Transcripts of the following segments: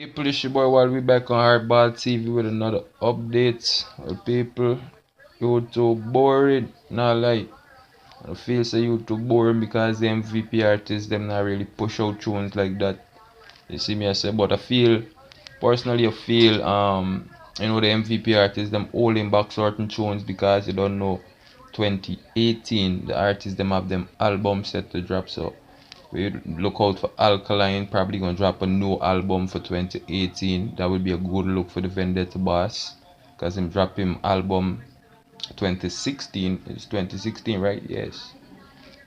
People, it's your boy while we back on Hardball TV with another update. Well, people, you too boring. Not like I feel say you too boring because the MVP artists them not really push out tunes like that. You see me I say, but I feel personally I feel the MVP artists them holding back certain tunes because you don't know 2018 the artists them have them album set to drop, so we look out for Alkaline, probably gonna drop a new album for 2018. That would be a good look for the Vendetta boss. Cause him drop him album 2016. It's 2016, right? Yes.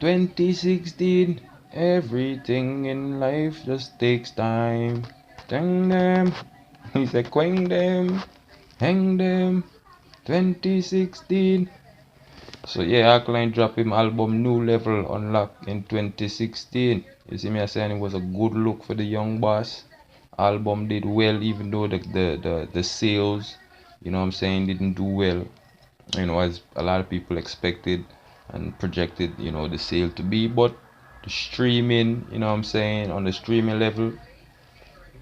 2016. Everything in life just takes time. Dang them. He said quang them. Hang them. 2016. So yeah, Alkaline dropped him album New Level Unlocked in 2016. You see me I saying it was a good look for the young boss. Album did well even though the sales, I'm saying, didn't do well, as a lot of people expected and projected, the sale to be. But the streaming, I'm saying, on the streaming level,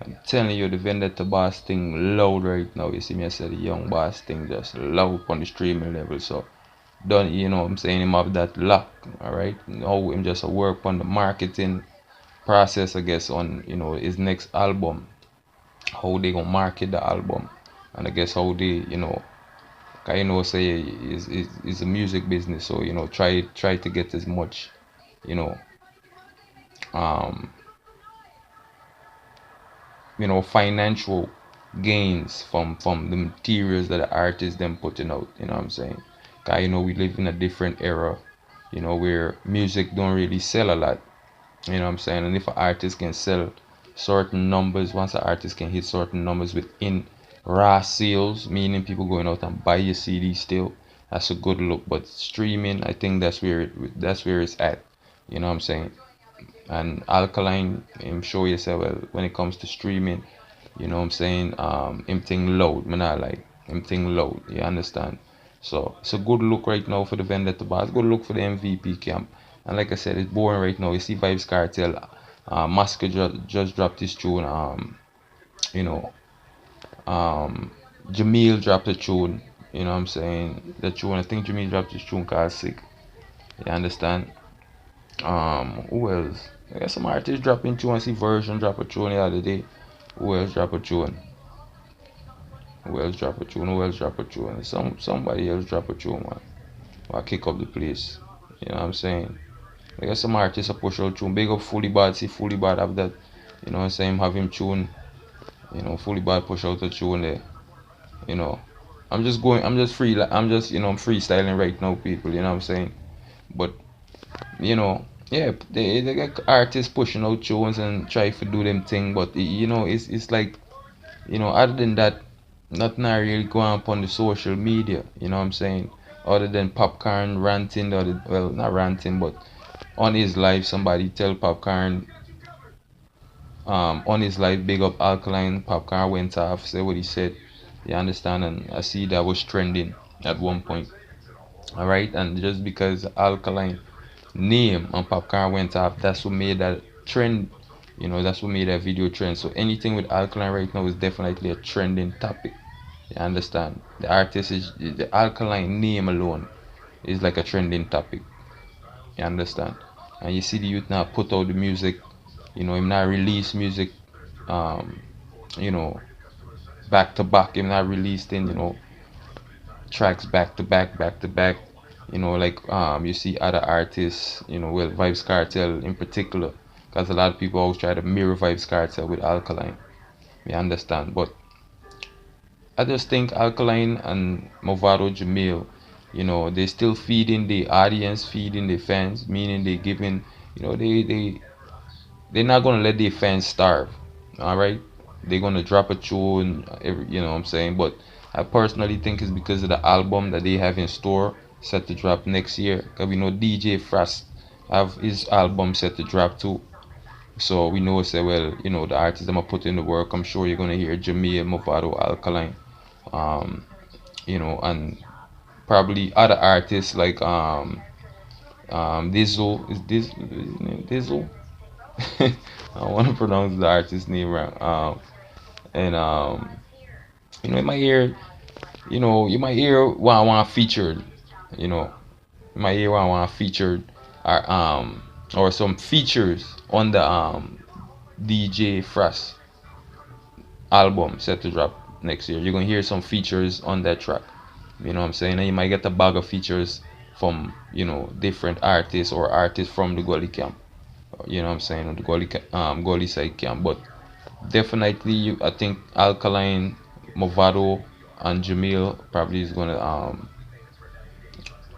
I'm telling you the Vendetta boss thing loud right now. You see me I said the young boss thing just loud on the streaming level. So done, I'm saying, him have that luck, all right. Now him just work on the marketing process, I guess, on his next album, how they gonna market the album, and I guess how they, say is a music business, so try to get as much, you know um financial gains from the materials that the artists them putting out, what I'm saying. 'Cause we live in a different era, where music don't really sell a lot, what I'm saying. And if an artist can sell certain numbers, once an artist can hit certain numbers within raw sales, meaning people going out and buy your CD still, that's a good look. But streaming, I think that's where it's at, what I'm saying. And Alkaline, I'm sure you say, well, when it comes to streaming, what I'm saying, him thing loud, man, I like him thing loud, you understand. So it's a good look right now for the Vendetta Bars, good look for the MVP camp. And like I said, it's boring right now. You see Vibes Cartel, Masker just dropped his tune, you know Jamil dropped a tune, what I'm saying. The tune, I think Jamil dropped his tune called Sick, you understand. Who else? I got some artists dropping tune. I see Version drop a tune the other day. Who else drop a tune? Who else drop a tune? Who else drop a tune? Somebody else drop a tune, man. I kick up the place. You know what I'm saying? I got some artists a push out tune. Big up Fully Bad. See Fully Bad have that. You know what I'm saying? Have him tune. Fully Bad push out a tune there. You know. I'm just free. I'm just, I'm freestyling right now, people. You know what I'm saying? But yeah, they get artists pushing out tunes and try to do them thing, but it's like, other than that, nothing I really going up on the social media, you know what I'm saying? Other than Popcorn ranting, well, not ranting, but on his live, somebody tell Popcorn, on his live, big up Alkaline. Popcorn went off, say what he said, you understand? And I see that was trending at one point, all right. And just because Alkaline name and Popcorn went off, that's what made that trend, that's what made that video trend. So anything with Alkaline right now is definitely a trending topic, you understand. The artist is the Alkaline name alone is like a trending topic, you understand. And you see the youth now put out the music, him not release music, um you know back to back, him not releasing, tracks back to back, like, you see other artists, well, Vibes Cartel in particular, because a lot of people always try to mirror Vibes Cartel with Alkaline, you understand. But I just think Alkaline and Movado Jamil, they still feeding the audience, feeding the fans, meaning they giving, they're not gonna let their fans starve, all right. They're gonna drop a tune every, what I'm saying. But I personally think it's because of the album that they have in store set to drop next year, because we know DJ Frost have his album set to drop too. So we know, say, well, the artists that are put in the work, I'm sure you're gonna hear Jamil, Movado, Alkaline, um and probably other artists like Dizzle. Is this Dizzle? I want to pronounce the artist name right. And you might hear, you might hear what I want featured, you know, you might hear what I want featured, or some features on the DJ Frost album set to drop next year. You're gonna hear some features on that track. You know what I'm saying? And you might get a bag of features from, different artists or artists from the Gully camp. You know what I'm saying? Or the Gully side camp. But definitely, I think Alkaline, Movado, and Jamil probably is gonna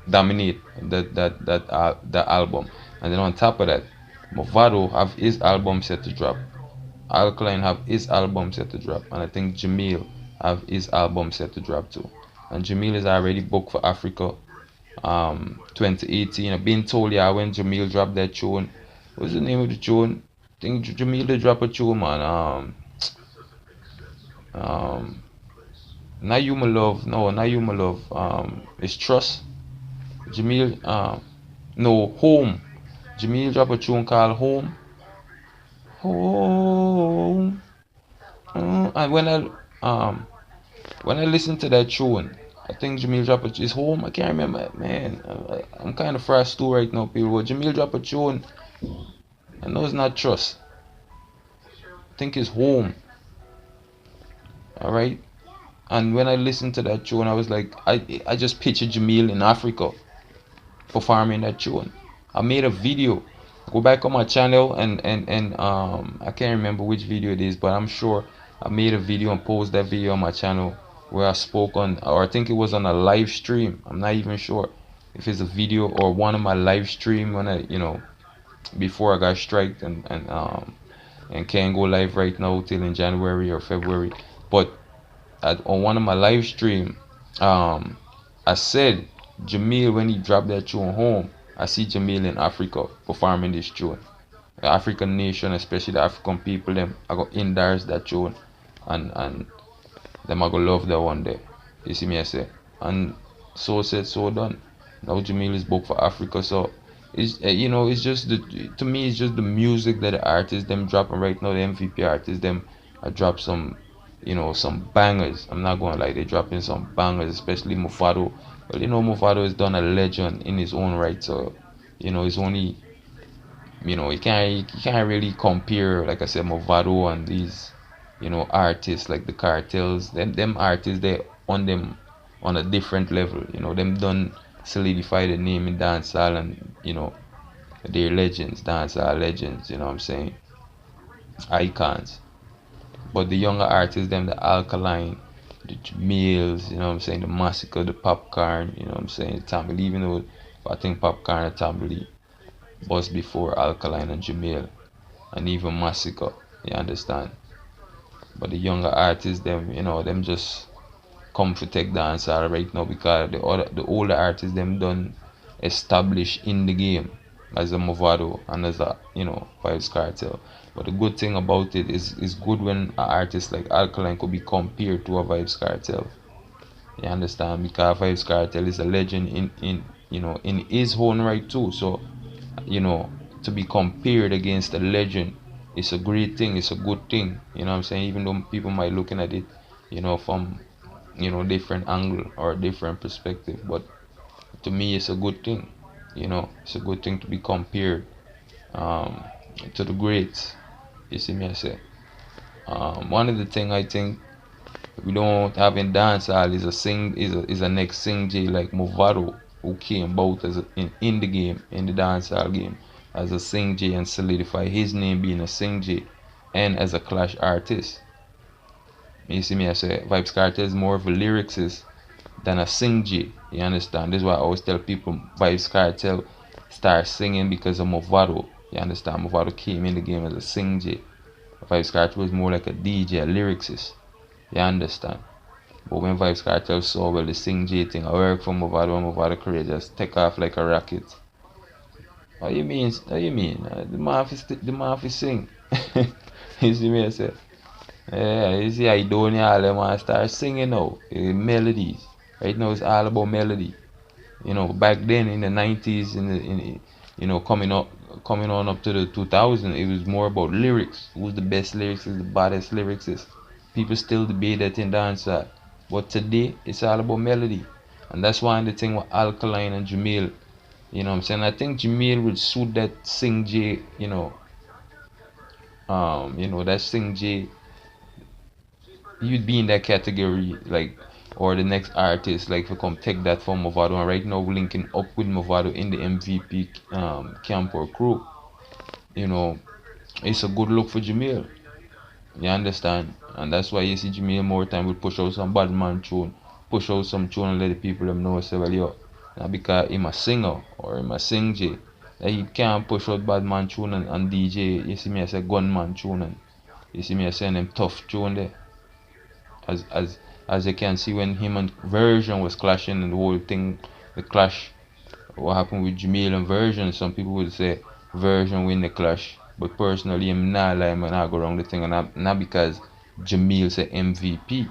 dominate that album. And then on top of that, Movado have his album set to drop. Alkaline have his album set to drop, and I think Jamil have his album set to drop too. And Jamil is already booked for Africa, 2018. I've been told, yeah, when Jamil dropped that tune, what's the name of the tune? I think Jamil did drop a tune, man. Um, Not You My Love, no, not You My Love. It's Trust. Jamil, no, Home. Jamil dropped a tune called Home. Home. And when I listen to that tune, I think Jamil drop is home. I can't remember, man. I'm kind of fast too right now, people. But Jamil drop a tune. I know it's not trust. I think it's home. All right. And when I listened to that tune, I was like, I just pictured Jamil in Africa performing that tune. I made a video. Go back on my channel and I can't remember which video it is, but I'm sure I made a video and posted that video on my channel where I spoke on, or I think it was on a live stream. I'm not even sure if it's a video or one of my live stream when I, before I got striked and can't go live right now till in January or February. But on one of my live stream, I said Jamil, when he dropped that tune home, I see Jamil in Africa performing this tune. The African nation, especially the African people, them I go endorse that tune, and them I go love that one day. You see me I say, and so said, so done. Now Jamil is booked for Africa, so it's just to me it's just the music that the artists them dropping right now. The MVP artists them I drop some, some bangers. I'm not gonna lie, they dropping some bangers, especially Mufado. Well, Mufado has done a legend in his own right, so it's only, you can't really compare, like I said, Movado and these, artists like the cartels. Them artists, they on them on a different level. Them done solidify the name in dancehall, and they're legends, dancehall legends. You know what I'm saying? Icons. But the younger artists, them, the Alkaline, the Jamils, the Massacre, the Popcorn, I'm saying, the Tamale, even though I think Popcorn and Tamale was before Alkaline and Jamil, and even Massacre, you understand? But the younger artists, them, them just come to take dancehall right now because the older artists, them done established in the game as a Movado and as a, Vibes Cartel. But the good thing about it is it's good when an artist like Alkaline could be compared to a Vibes Cartel. You understand? Because Vibes Cartel is a legend in his own right too. So, to be compared against a legend, it's a great thing, it's a good thing. You know what I'm saying? Even though people might looking at it, from different angle or different perspective, but to me it's a good thing. It's a good thing to be compared um, to the greats. You see me I say, one of the thing I think we don't have in dancehall is a next sing J like Movado, who came both as in the game, in the dancehall game, as a sing J and solidify his name being a sing J, and as a clash artist. You see me I say, Vibes Cartel is more of a lyricist than a sing J. You understand? This is why I always tell people Vibes Cartel start singing because of Movado. You understand? Movado came in the game as a sing J. Vibes Cartel was more like a DJ, a lyricist. You understand? But when Vibes Cartel saw, well, the sing J thing, I work for Movado and Movado career just take off like a rocket. What you mean? What you mean? The man fi sing. You see me I say? Yeah, you see I don't all them want start singing now. Melodies. Right now it's all about melody. Back then in the 90s, coming on up to the 2000, it was more about lyrics. Who's the best lyricist, the baddest lyricist? People still debate that in dancehall. But today, it's all about melody. And that's why the thing with Alkaline and Jamil, you know what I'm saying? I think Jamil would suit that Sing J, that Sing J, you'd be in that category, like, or the next artist, like, to come take that from Movado. And right now, we're linking up with Movado in the MVP camp or crew. You know, it's a good look for Jamil. You understand? And that's why you see Jamil more time will push out some bad man tune, push out some tune and let the people them know, say, well, yo, not because him a singer or him a sing J, that he can't push out bad man tune and DJ. You see me, I say gunman tune, and you see me, I saying them tough tune there. As as as you can see, when him and Version was clashing and the whole thing, the clash, what happened with Jamil and Version, some people would say Version win the clash. But personally, I'm not like, I'm not go wrong the thing, and not because Jamil say MVP.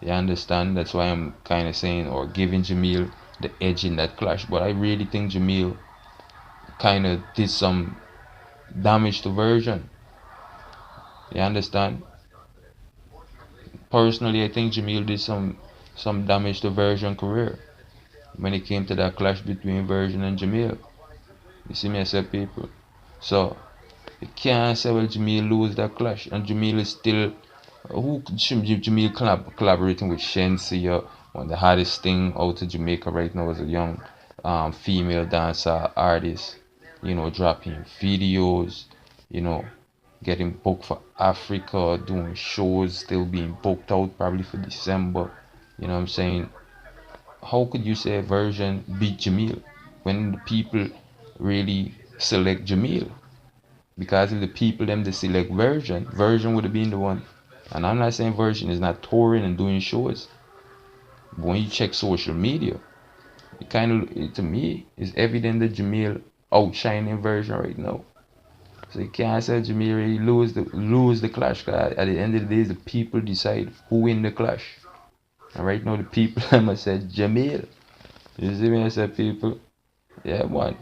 You understand? That's why I'm kind of saying or giving Jamil the edge in that clash. But I really think Jamil kind of did some damage to Version. You understand? Personally, I think Jamil did some damage to Version career when it came to that clash between Version and Jamil. You see me, I said people. So you can't say well Jamil lose that clash, and Jamil is still Jamil collaborating with Shensi, one of the hottest thing out of Jamaica right now as a young female dancer artist. Dropping videos, you know, getting booked for Africa, doing shows, still being booked out probably for December. You know what I'm saying? How could you say Version beat Jamil when the people really select Jamil? Because if the people them they select Version would have been the one. And I'm not saying Version is not touring and doing shows. But when you check social media, it kind of, to me, is evident that Jamil outshining Version right now. So you can't say Jamil really lose the clash. Cause at the end of the day, the people decide who win the clash. And right now, the people I'm gonna say Jamil. You see me? I said people. Yeah, man.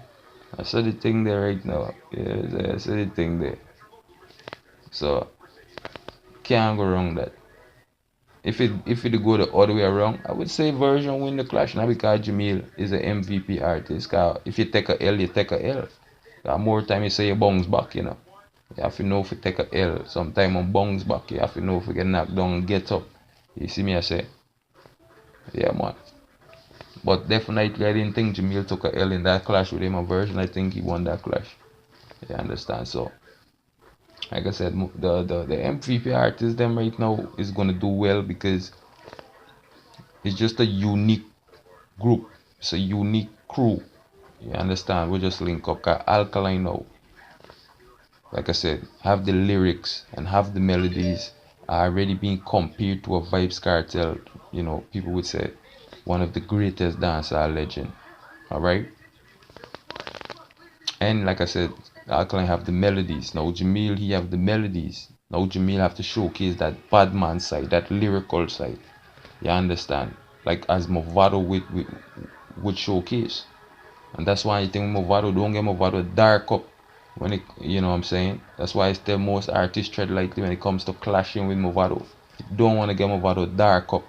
I saw the thing there right now. Yeah, I saw the thing there. So can't go wrong that. If it go the other way around, I would say Version win the clash. Not because Jamil is an MVP artist. Cause if you take a L, you take a L. Cause more time you say you bounce back, you know. You have to know if you take a L. Sometime on bounce back, you have to know if you get knocked down and get up. You see me I say? Yeah, man. But definitely I didn't think Jamil took a L in that clash with him and Version. I think he won that clash. You understand? So like I said, the MVP artist them right now is gonna do well because it's just a unique group. It's a unique crew. You understand? We just link up. Cause Alkaline now, like I said, have the lyrics and have the melodies are already being compared to a Vibes Cartel. People would say one of the greatest dancehall legend. All right, and like I said, Alkaline have the melodies. Now Jamil he have the melodies. Now Jamil have to showcase that bad man side, that lyrical side. You understand? Like as Movado would showcase. And that's why I think Movado don't get Movado dark up when it, you know what I'm saying? That's why I tell most artists tread lightly when it comes to clashing with Movado. You don't want to get Movado dark up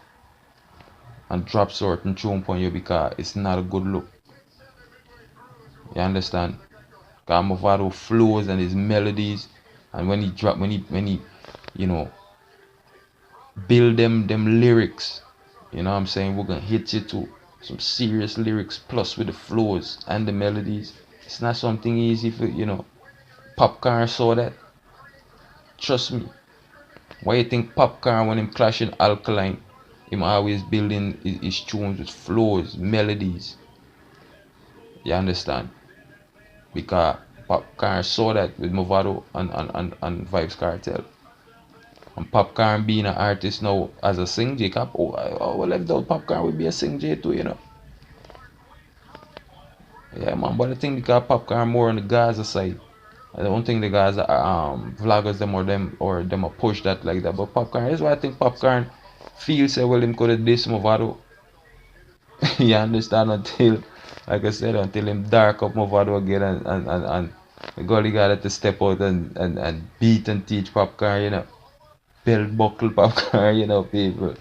and drop certain tune on you because it's not a good look. You understand? Because Movado flows and his melodies, and when he you know build them lyrics, you know what I'm saying, we're gonna hit you to some serious lyrics plus with the flows and the melodies. It's not something easy for Popcorn saw that. Trust me. Why you think Popcorn when him clashing Alkaline, him always building his tunes with flows, melodies. You understand? Because Popcorn saw that with Movado and Vibes Cartel. And Popcorn being an artist now as a sing J cap. Oh, left out Popcorn would be a sing J too. Yeah, man. But I think because Popcorn more on the Gaza side. I don't think the guys are vloggers them a push that like that. But Popcorn, that's why I think Popcorn feels say well him could have this Movado. You understand, until like I said, until him dark up Movado again, and the gully guy had to step out and beat and teach Popcorn, belt buckle popcorn, people.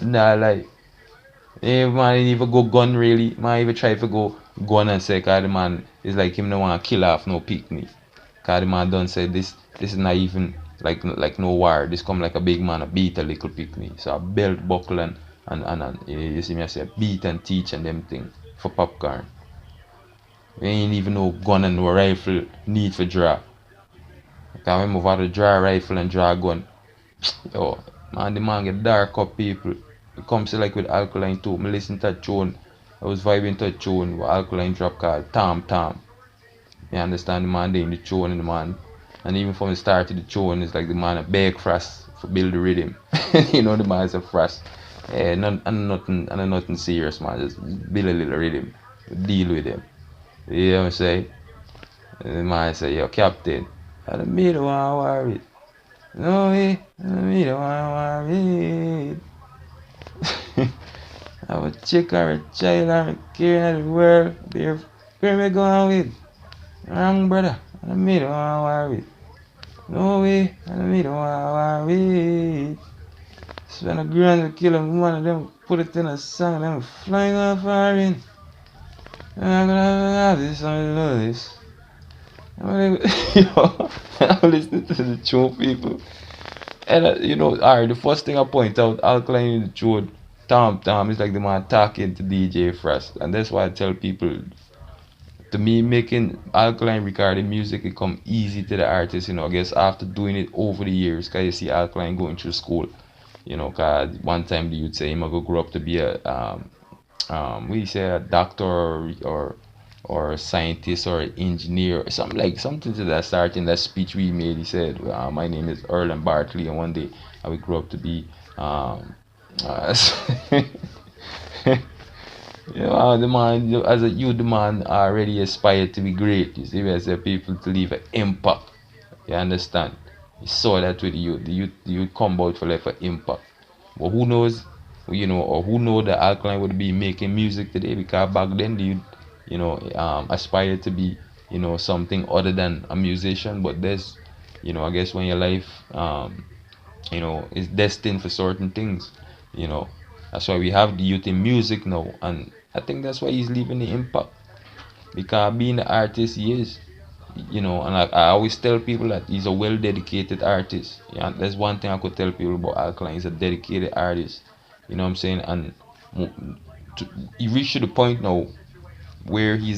Nah, like, man didn't even go gun really. Man even try to go gun and say, cause the man is like him no want to kill off no picnic. Cause the man done say this is not even like no war. This come like a big man a beat a little picnic. So a belt buckle and you see me I say beat and teach and them thing for popcorn. We ain't even no gun and no rifle need for draw. Cause we move out to draw rifle and draw gun. Yo, man, the man get dark up people. It comes to like with Alkaline too. Me listen to a tune. I was vibing to a tune with Alkaline drop called Tam Tam. You understand the man in the tune and the man. And even from the start to the tune, it's like the man a beg for us for build the rhythm. The man is a frost. Yeah, nothing serious, man. Just build a little rhythm. Deal with them. You know what I'm saying? And the man say, yo, Captain, I don't mean to worry. No way, I don't mean to worry. I would chick or a child or a care in the world. Where we going with? Wrong brother. I don't mean to worry. No way, I don't mean to worry. Spend a grand to kill a one of them, put it in a song, them flying off firing. I'm gonna have this, I love this. I'm listening to the show, people. And alright, the first thing I point out, Alkaline in the tune, Tom is like the man talking to DJ Frost. And that's why I tell people, to me, making Alkaline recording music, it come easy to the artist, I guess after doing it over the years, cause you see Alkaline going through school, cause one time the youth say him go grow up to be a we say a doctor or a scientist or an engineer or something to that start in that speech we made. He said, my name is Erlen Bartley, and one day I will grow up to be the man, as a youth, the man already aspired to be great. You see, we say people to leave an impact. You understand? You saw that with the youth. The youth come out for like an impact. But who knows, or who know that Alkaline would be making music today, because back then the youth, aspired to be, something other than a musician. But there's, I guess when your life, is destined for certain things, you know. That's why we have the youth in music now, and I think that's why he's leaving the impact. Because being the artist he is, and I always tell people that he's a well dedicated artist. Yeah, that's one thing I could tell people about Alkaline. He's a dedicated artist. You know what I'm saying? And he reached to the point now where he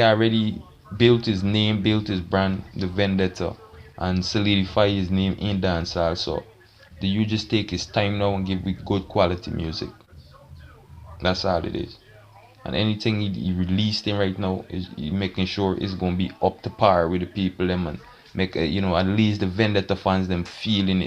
already built his name, built his brand, the Vendetta, and solidify his name in dancehall. So do you just take his time now and give with good quality music? That's all it is. And anything he released in right now is he making sure it's gonna be up to par with the people them, and make at least the Vendetta fans them feeling it.